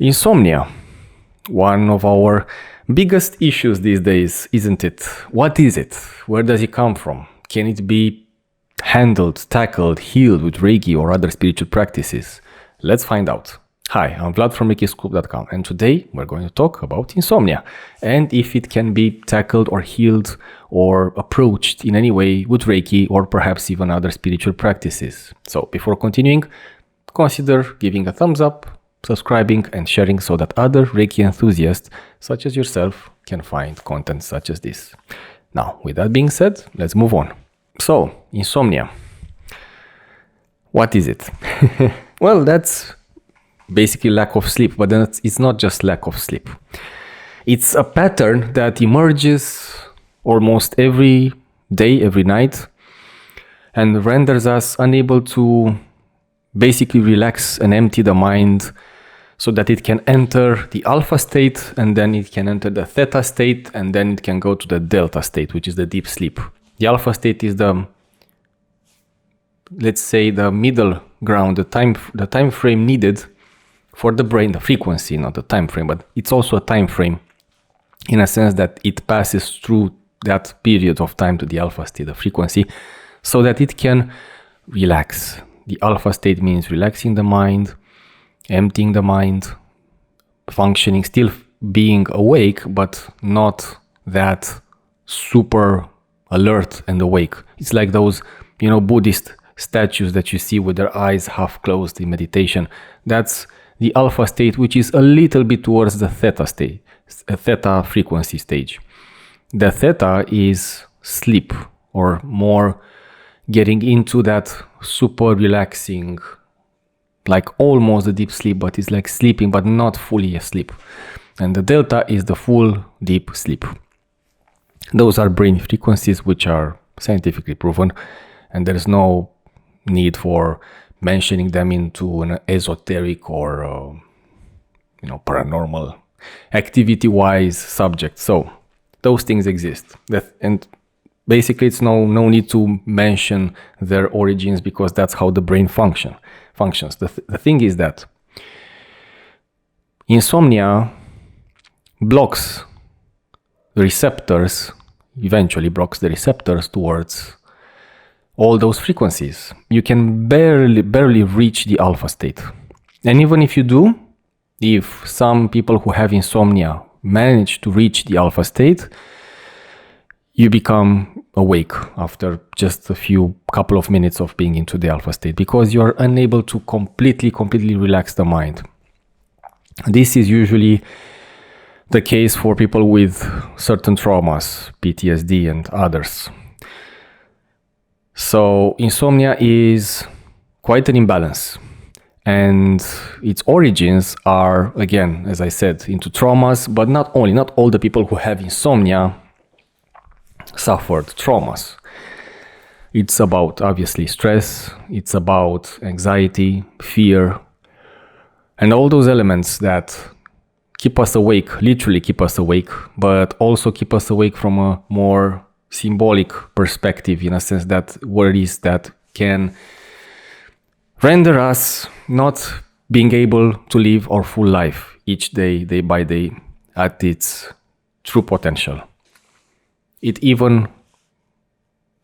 Insomnia, one of our biggest issues these days, isn't it? What is it? Where does it come from? Can it be handled, tackled, healed with Reiki or other spiritual practices? Let's find out. Hi, I'm Vlad from ReikiScoop.com, and today we're going to talk about insomnia and if it can be tackled or healed or approached in any way with Reiki or perhaps even other spiritual practices. So before continuing, consider giving a thumbs up, subscribing and sharing so that other Reiki enthusiasts such as yourself can find content such as this. Now, with that being said, let's move on. So, insomnia. What is it? Well, that's basically lack of sleep, but then it's not just lack of sleep. It's a pattern that emerges almost every day, every night, and renders us unable to basically relax and empty the mind so that it can enter the alpha state, and then it can enter the theta state, and then it can go to the delta state, which is the deep sleep. The alpha state is the, let's say, the middle ground, the time frame needed for the brain, the frequency, not the time frame, but it's also a time frame in a sense that it passes through that period of time to the alpha state, the frequency, so that it can relax. The alpha state means relaxing the mind, emptying the mind, functioning, still being awake, but not that super alert and awake. It's like those, Buddhist statues that you see with their eyes half closed in meditation. That's the alpha state, which is a little bit towards the theta state, theta frequency stage. The theta is sleep, or more getting into that super relaxing, like almost a deep sleep, but it's like sleeping, but not fully asleep. And the delta is the full deep sleep. Those are brain frequencies which are scientifically proven, and there's no need for mentioning them into an esoteric or paranormal activity-wise subject. So those things exist, and basically it's no need to mention their origins because that's how the brain functions. The thing is that insomnia blocks the receptors, eventually blocks the receptors towards all those frequencies. You can barely reach the alpha state. And even if you do, if some people who have insomnia manage to reach the alpha state, you become awake after just couple of minutes of being into the alpha state because you are unable to completely relax the mind. This is usually the case for people with certain traumas, PTSD and others. So insomnia is quite an imbalance, and its origins are, again, as I said, into traumas, but not all the people who have insomnia suffered traumas. It's about, obviously, stress, it's about anxiety, fear, and all those elements that keep us awake, literally keep us awake, but also keep us awake from a more symbolic perspective, in a sense that worries that can render us not being able to live our full life each day, day by day, at its true potential. It even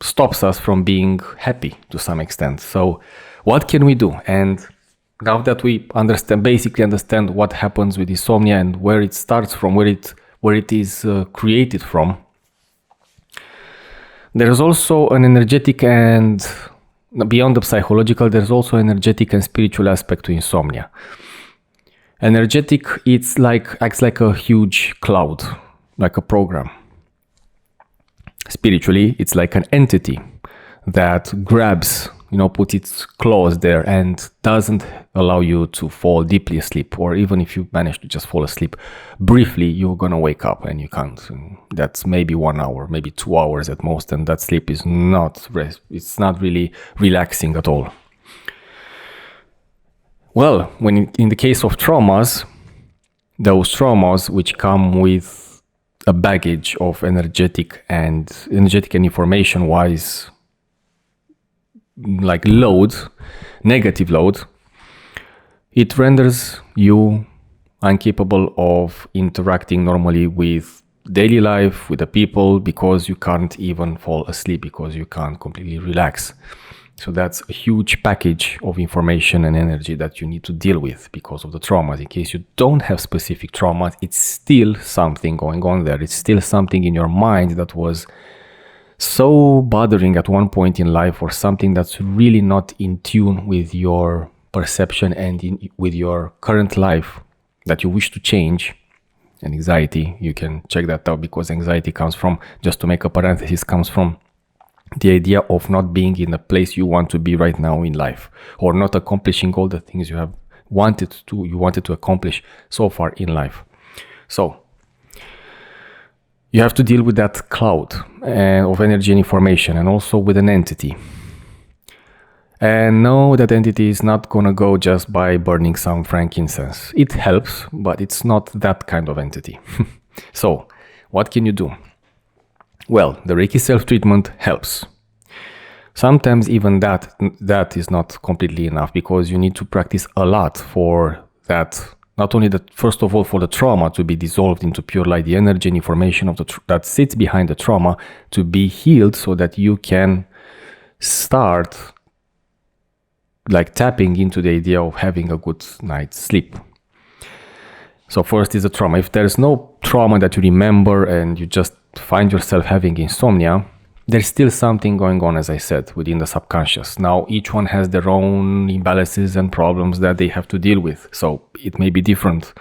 stops us from being happy to some extent. So what can we do? And now that we basically understand what happens with insomnia and where it starts from, where it is created from, there's also an energetic, and beyond the psychological, there's also an energetic and spiritual aspect to insomnia. Energetic, acts like a huge cloud, like a program. Spiritually, it's like an entity that grabs, puts its claws there and doesn't allow you to fall deeply asleep, or even if you manage to just fall asleep briefly, you're gonna wake up and you can't. And that's maybe 1 hour, maybe 2 hours at most, and that sleep is it's not really relaxing at all. Well, when in the case of traumas, those traumas which come with a baggage of energetic and information wise, like load, negative load, it renders you incapable of interacting normally with daily life, with the people, because you can't even fall asleep, because you can't completely relax. So that's a huge package of information and energy that you need to deal with because of the traumas. In case you don't have specific traumas, it's still something going on there. It's still something in your mind that was so bothering at one point in life, or something that's really not in tune with your perception and with your current life that you wish to change. And anxiety, you can check that out, because anxiety comes from, just to make a parenthesis, comes from the idea of not being in the place you want to be right now in life, or not accomplishing all the things you wanted to accomplish so far in life. So you have to deal with that cloud of energy and information, and also with an entity. And no, that entity is not gonna go just by burning some frankincense. It helps, but it's not that kind of entity. So what can you do? Well, the Reiki self-treatment helps. Sometimes even that is not completely enough, because you need to practice a lot for that. Not only that, first of all, for the trauma to be dissolved into pure light, the energy and information of that sits behind the trauma to be healed, so that you can start like tapping into the idea of having a good night's sleep. So first is the trauma. If there's no trauma that you remember and you just find yourself having insomnia, there's still something going on, as I said, within the subconscious. Now, each one has their own imbalances and problems that they have to deal with, so it may be different.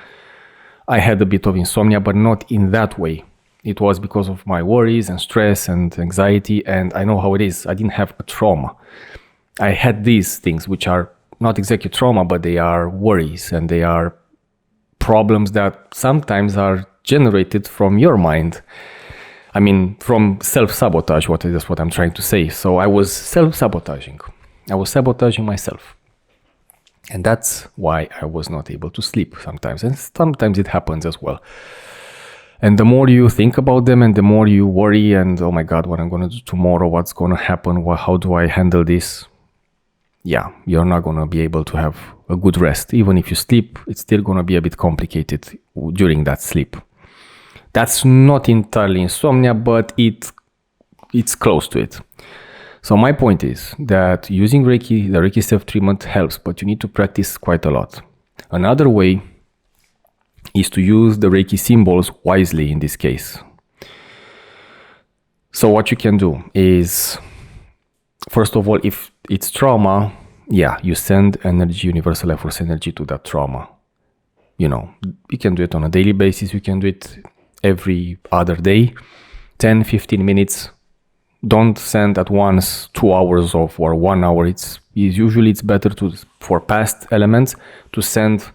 I had a bit of insomnia, but not in that way. It was because of my worries and stress and anxiety, and I know how it is. I didn't have a trauma. I had these things, which are not exactly trauma, but they are worries, and they are problems that sometimes are generated from your mind. I mean, from self-sabotage, that's what I'm trying to say. So I was self-sabotaging. I was sabotaging myself. And that's why I was not able to sleep sometimes. And sometimes it happens as well. And the more you think about them, and the more you worry, and oh my God, what I'm going to do tomorrow, what's going to happen, how do I handle this? Yeah, you're not going to be able to have a good rest. Even if you sleep, it's still going to be a bit complicated during that sleep. That's not entirely insomnia, but it's close to it. So my point is that using Reiki, the Reiki self-treatment helps, but you need to practice quite a lot. Another way is to use the Reiki symbols wisely in this case. So what you can do is, first of all, if it's trauma, you send energy, universal life force energy to that trauma. You can do it on a daily basis. You can do it every other day, 10-15 minutes. Don't send at once 2 hours or 1 hour. Usually it's better for past elements to send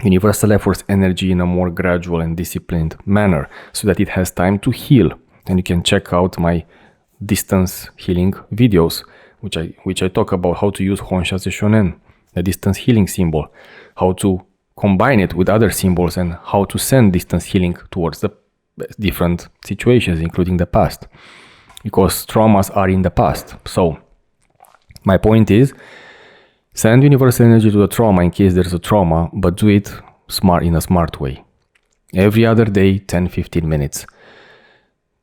universal life force energy in a more gradual and disciplined manner, so that it has time to heal. And you can check out my distance healing videos, which I talk about how to use Honsha Shonen, the distance healing symbol, how to combine it with other symbols, and how to send distance healing towards the different situations, including the past, because traumas are in the past. So my point is, send universal energy to the trauma in case there's a trauma, but do it in a smart way. Every other day, 10-15 minutes.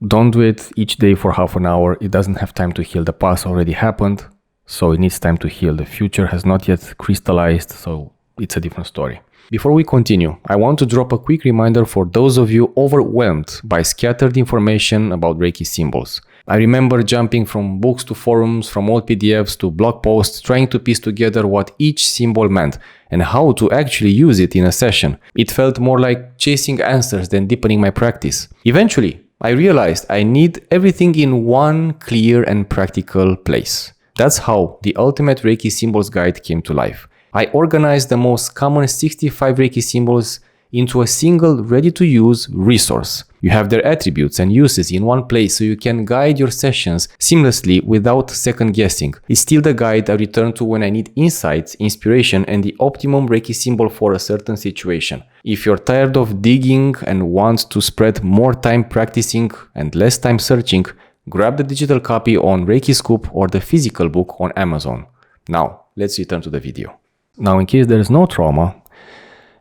Don't do it each day for half an hour. It doesn't have time to heal. The past already happened, so it needs time to heal. The future has not yet crystallized, so it's a different story. Before we continue, I want to drop a quick reminder for those of you overwhelmed by scattered information about Reiki symbols. I remember jumping from books to forums, from old PDFs to blog posts, trying to piece together what each symbol meant and how to actually use it in a session. It felt more like chasing answers than deepening my practice. Eventually, I realized I need everything in one clear and practical place. That's how the Ultimate Reiki Symbols Guide came to life. I organized the most common 65 Reiki symbols into a single ready-to-use resource. You have their attributes and uses in one place, so you can guide your sessions seamlessly without second-guessing. It's still the guide I return to when I need insights, inspiration, and the optimum Reiki symbol for a certain situation. If you're tired of digging and want to spread more time practicing and less time searching, grab the digital copy on ReikiScoop or the physical book on Amazon. Now, let's return to the video. Now, in case there is no trauma,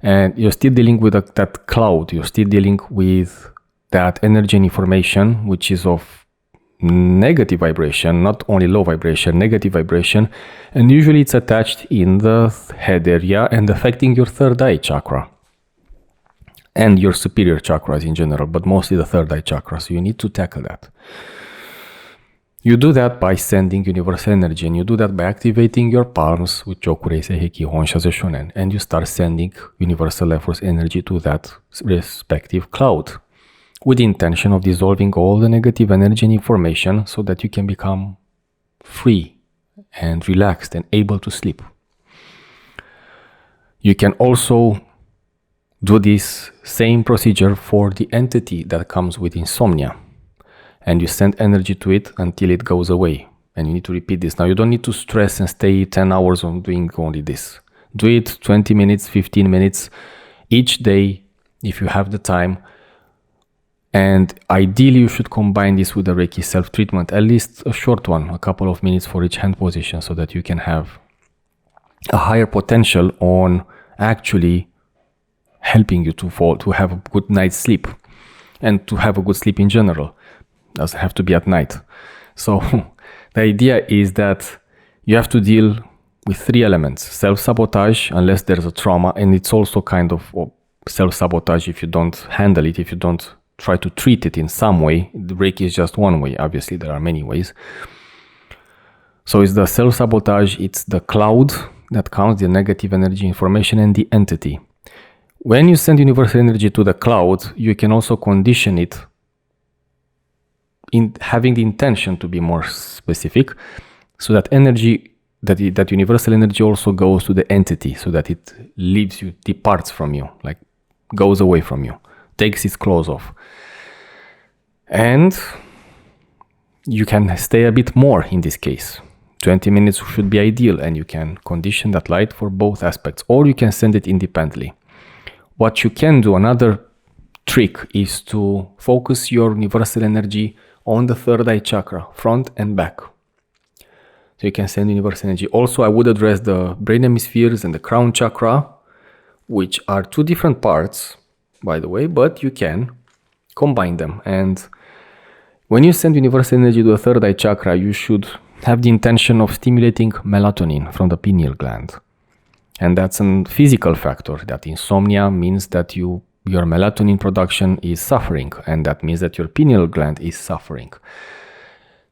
And you're still dealing with that cloud. You're still dealing with that energy and information, which is of negative vibration, not only low vibration, negative vibration. And usually it's attached in the head area and affecting your third eye chakra and your superior chakras in general, but mostly the third eye chakra. So you need to tackle that. You do that by sending universal energy, and you do that by activating your palms with Chokurei Seiheki Honsha Shonen, and you start sending universal life force energy to that respective cloud with the intention of dissolving all the negative energy and information so that you can become free and relaxed and able to sleep. You can also do this same procedure for the entity that comes with insomnia, and you send energy to it until it goes away. And you need to repeat this. Now, you don't need to stress and stay 10 hours on doing only this. Do it 20 minutes, 15 minutes each day if you have the time. And ideally, you should combine this with a Reiki self-treatment, at least a short one, a couple of minutes for each hand position, so that you can have a higher potential on actually helping you to have a good night's sleep and to have a good sleep in general. Doesn't have to be at night. So the idea is that you have to deal with three elements: self-sabotage, unless there's a trauma, and it's also kind of self-sabotage if you don't handle it, if you don't try to treat it in some way. The Reiki is just one way. Obviously, there are many ways. So it's the self-sabotage, it's the cloud that counts, the negative energy, information, and the entity. When you send universal energy to the cloud, you can also condition it in having the intention to be more specific, so that energy, that universal energy also goes to the entity, so that it leaves you, departs from you, like goes away from you, takes its clothes off. And you can stay a bit more in this case. 20 minutes should be ideal, and you can condition that light for both aspects, or you can send it independently. What you can do, another trick, is to focus your universal energy on the third eye chakra, front and back. So you can send universal energy. Also, I would address the brain hemispheres and the crown chakra, which are two different parts, by the way, but you can combine them. And when you send universal energy to the third eye chakra, you should have the intention of stimulating melatonin from the pineal gland. And that's a physical factor, that insomnia means that your melatonin production is suffering, and that means that your pineal gland is suffering.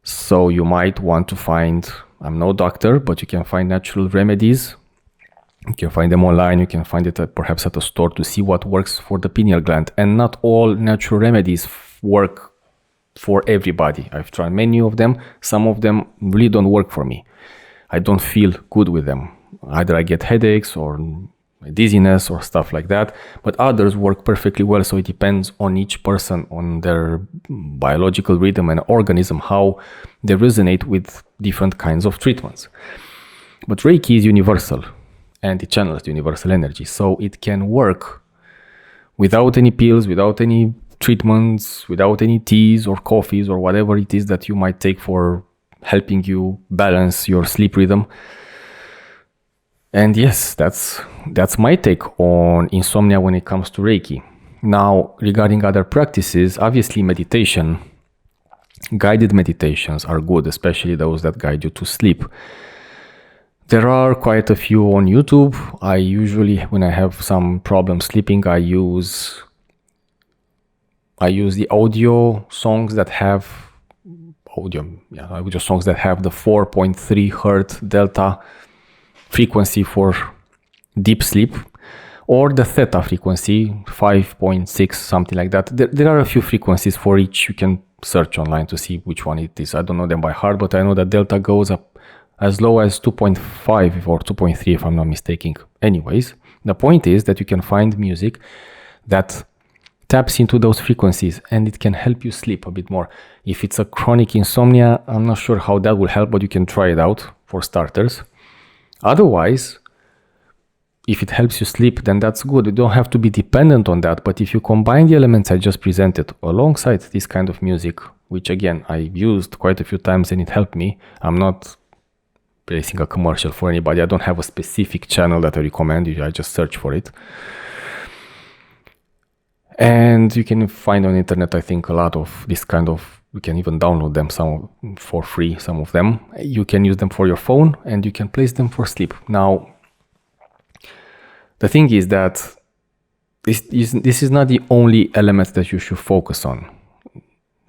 So you might want to find, I'm no doctor, but you can find natural remedies. You can find them online, you can find it perhaps at a store, to see what works for the pineal gland. And not all natural remedies work for everybody. I've tried many of them. Some of them really don't work for me. I don't feel good with them. Either I get headaches or dizziness or stuff like that, but others work perfectly well. So it depends on each person, on their biological rhythm and organism, how they resonate with different kinds of treatments. But Reiki is universal, and it channels the universal energy, so it can work without any pills, without any treatments, without any teas or coffees or whatever it is that you might take for helping you balance your sleep rhythm. And yes, that's my take on insomnia when it comes to Reiki. Now, regarding other practices, obviously meditation, guided meditations are good, especially those that guide you to sleep. There are quite a few on YouTube. I usually, when I have some problem sleeping, I use the audio songs that have audio songs that have the 4.3 Hertz delta frequency for deep sleep, or the theta frequency 5.6, something like that. There are a few frequencies for each. You can search online to see which one it is. I don't know them by heart, but I know that delta goes up as low as 2.5 or 2.3 if I'm not mistaken. Anyways, the point is that you can find music that taps into those frequencies, and it can help you sleep a bit more. If it's a chronic insomnia, I'm not sure how that will help, but you can try it out for starters. Otherwise, if it helps you sleep, then that's good. You don't have to be dependent on that. But if you combine the elements I just presented alongside this kind of music, which again, I used quite a few times and it helped me. I'm not placing a commercial for anybody. I don't have a specific channel that I recommend. I just search for it. And you can find on the internet, I think, a lot of this kind of, you can even download them some for free, some of them. You can use them for your phone and you can place them for sleep. Now, the thing is that this is not the only element that you should focus on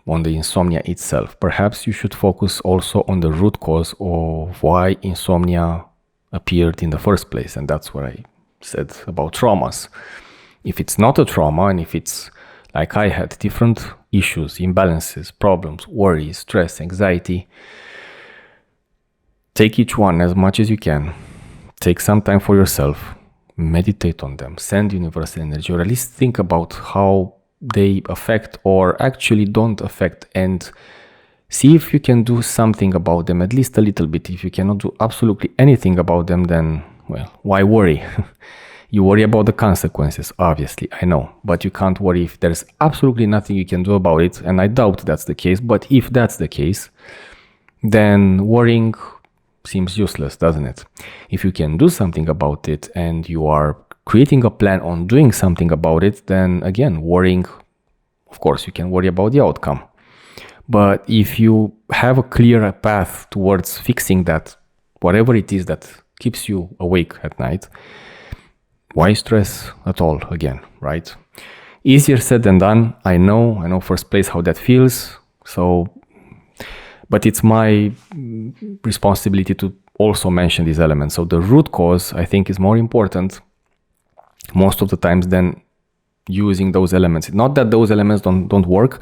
the insomnia itself. Perhaps you should focus also on the root cause of why insomnia appeared in the first place. And that's what I said about traumas. If it's not a trauma, and if it's like I had, different issues, imbalances, problems, worries, stress, anxiety, take each one as much as you can. Take some time for yourself. Meditate on them. Send universal energy, or at least think about how they affect or actually don't affect, and see if you can do something about them, at least a little bit. If you cannot do absolutely anything about them, then, well, why worry? You worry about the consequences, obviously, I know, but you can't worry if there's absolutely nothing you can do about it, and I doubt that's the case. But if that's the case, then worrying seems useless, doesn't it? If you can do something about it and you are creating a plan on doing something about it, then again, worrying, of course, you can worry about the outcome. But if you have a clear path towards fixing that, whatever it is that keeps you awake at night, why stress at all again, right? Easier said than done. I know first place how that feels. So, but it's my responsibility to also mention these elements. So the root cause, I think, is more important most of the times than using those elements. Not that those elements don't work.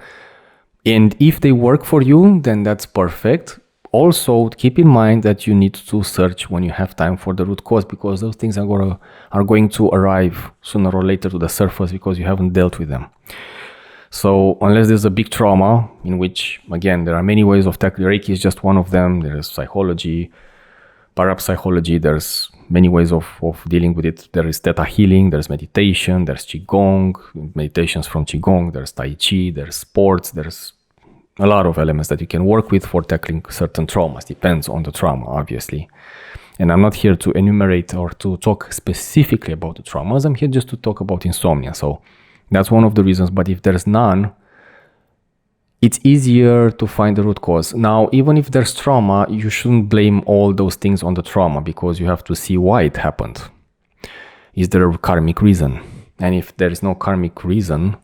And if they work for you, then that's perfect. Also, keep in mind that you need to search when you have time for the root cause, because those things are going to arrive sooner or later to the surface because you haven't dealt with them. So unless there's a big trauma, in which, again, there are many ways of tackling. Reiki is just one of them. There is psychology, parapsychology. There's many ways of dealing with it. There is theta healing, there's meditation, there's qigong, meditations from qigong, there's tai chi, there's sports, there's a lot of elements that you can work with for tackling certain traumas. Depends on the trauma, obviously. And I'm not here to enumerate or to talk specifically about the traumas. I'm here just to talk about insomnia. So that's one of the reasons. But if there's none, it's easier to find the root cause. Now, even if there's trauma, you shouldn't blame all those things on the trauma, because you have to see why it happened. Is there a karmic reason? And if there is no karmic reason,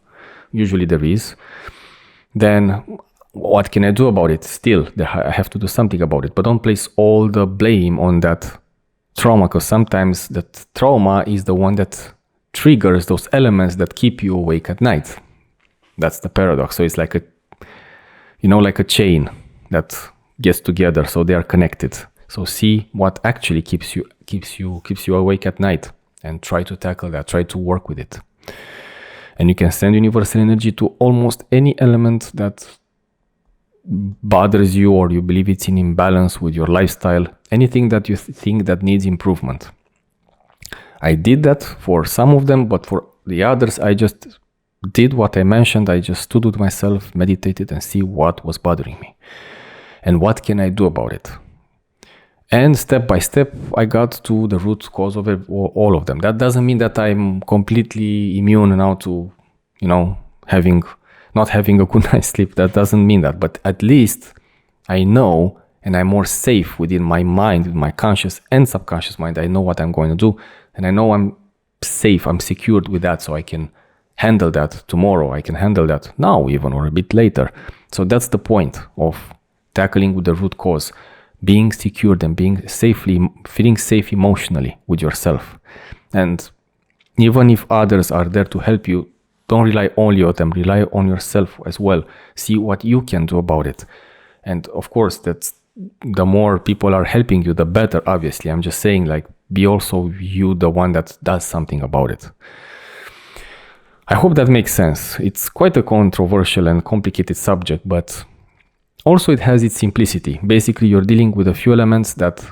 usually there is, then what can I do about it? Still, I have to do something about it. But don't place all the blame on that trauma, because sometimes that trauma is the one that triggers those elements that keep you awake at night. That's the paradox. So it's like like a chain that gets together, so they are connected. So see what actually keeps you awake at night, and try to tackle that, try to work with it. And you can send universal energy to almost any element that bothers you, or you believe it's in imbalance with your lifestyle, anything that you think that needs improvement. I did that for some of them, but for the others, I just did what I mentioned. I just stood with myself, meditated, and see what was bothering me and what can I do about it. And step by step, I got to the root cause of all of them. That doesn't mean that I'm completely immune now to, not having a good night's sleep. That doesn't mean that. But at least I know, and I'm more safe within my mind, with my conscious and subconscious mind. I know what I'm going to do, and I know I'm safe, I'm secured with that, so I can handle that tomorrow. I can handle that now even, or a bit later. So that's the point of tackling with the root cause. Being secured and feeling safe emotionally with yourself. And even if others are there to help you, don't rely only on them, rely on yourself as well. See what you can do about it. And of course, that's the more people are helping you, the better, obviously. I'm just saying, be also you the one that does something about it. I hope that makes sense. It's quite a controversial and complicated subject, but also it has its simplicity. Basically, you're dealing with a few elements that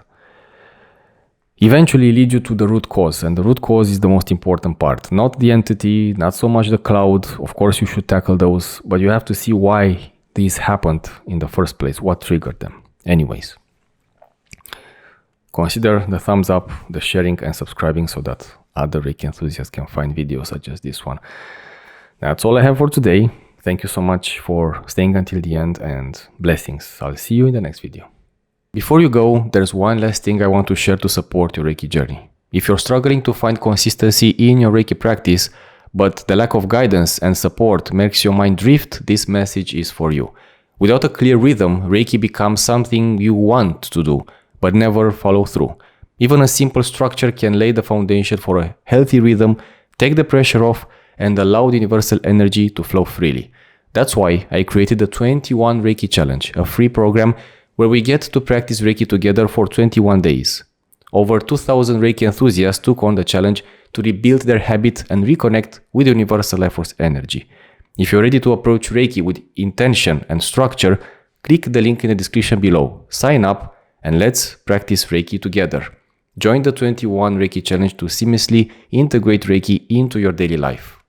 eventually lead you to the root cause. And the root cause is the most important part. Not the entity, not so much the cloud. Of course, you should tackle those, but you have to see why these happened in the first place, what triggered them. Anyways, consider the thumbs up, the sharing and subscribing so that other Reiki enthusiasts can find videos such as this one. That's all I have for today. Thank you so much for staying until the end, and blessings. I'll see you in the next video. Before you go, there's one last thing I want to share to support your Reiki journey. If you're struggling to find consistency in your Reiki practice, but the lack of guidance and support makes your mind drift, this message is for you. Without a clear rhythm, Reiki becomes something you want to do, but never follow through. Even a simple structure can lay the foundation for a healthy rhythm, take the pressure off, and allow the universal energy to flow freely. That's why I created the 21 Reiki Challenge, a free program where we get to practice Reiki together for 21 days. Over 2,000 Reiki enthusiasts took on the challenge to rebuild their habit and reconnect with universal life force energy. If you're ready to approach Reiki with intention and structure, click the link in the description below, sign up, and let's practice Reiki together. Join the 21 Reiki Challenge to seamlessly integrate Reiki into your daily life.